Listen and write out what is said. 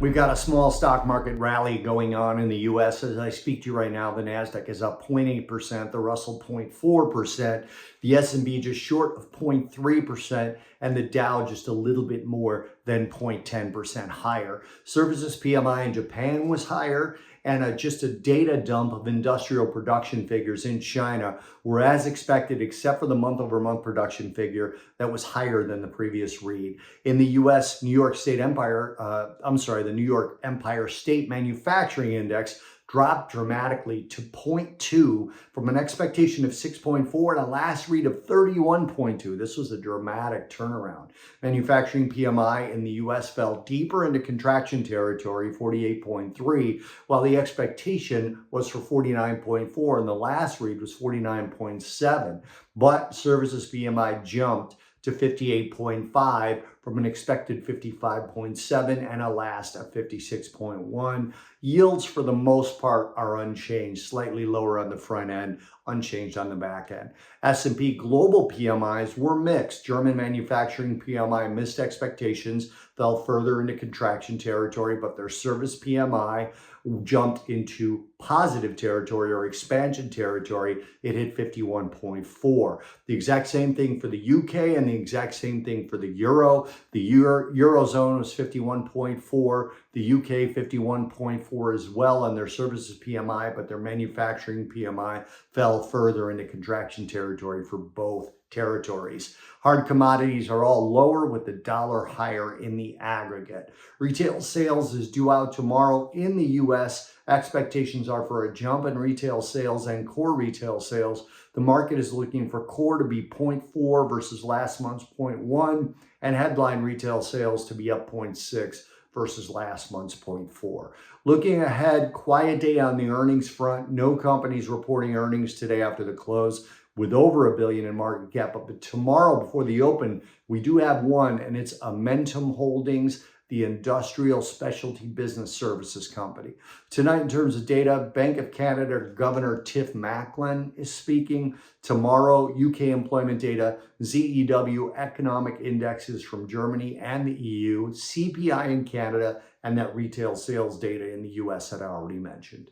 We've got a small stock market rally going on in the US. As I speak to you right now, the NASDAQ is up 0.8%, the Russell 0.4%, the S&P just short of 0.3%, and the Dow just a little bit more than 0.10% higher. Services PMI in Japan was higher, and just a data dump of industrial production figures in China were as expected, except for the month-over-month production figure that was higher than the previous read. In the US, the New York Empire State Manufacturing Index dropped dramatically to 0.2 from an expectation of 6.4 and a last read of 31.2. This was a dramatic turnaround. Manufacturing PMI in the US fell deeper into contraction territory, 48.3, while the expectation was for 49.4 and the last read was 49.7. But services PMI jumped to 58.5 from an expected 55.7 and a last of 56.1. Yields for the most part are unchanged, slightly lower on the front end, unchanged on the back end. S&P Global PMIs were mixed. German manufacturing PMI missed expectations, fell further into contraction territory, but their service PMI jumped into positive territory or expansion territory. It hit 51.4. The exact same thing for the UK and the exact same thing for the Euro. The Eurozone was 51.4, the UK 51.4 as well on their services PMI, but their manufacturing PMI fell further into contraction territory for both territories. Hard commodities are all lower with the dollar higher in the aggregate. Retail sales is due out tomorrow in the US. Expectations are for a jump in retail sales and core retail sales. The market is looking for core to be 0.4 versus last month's 0.1 and headline retail sales to be up 0.6 versus last month's 0.4. Looking ahead, quiet day on the earnings front. No companies reporting earnings today after the close with over $1 billion in market cap. But tomorrow before the open, we do have one, and it's Amentum Holdings, the industrial specialty business services company. Tonight, in terms of data, Bank of Canada Governor Tiff Macklem is speaking. Tomorrow, UK employment data, ZEW economic indexes from Germany and the EU, CPI in Canada, and that retail sales data in the US that I already mentioned.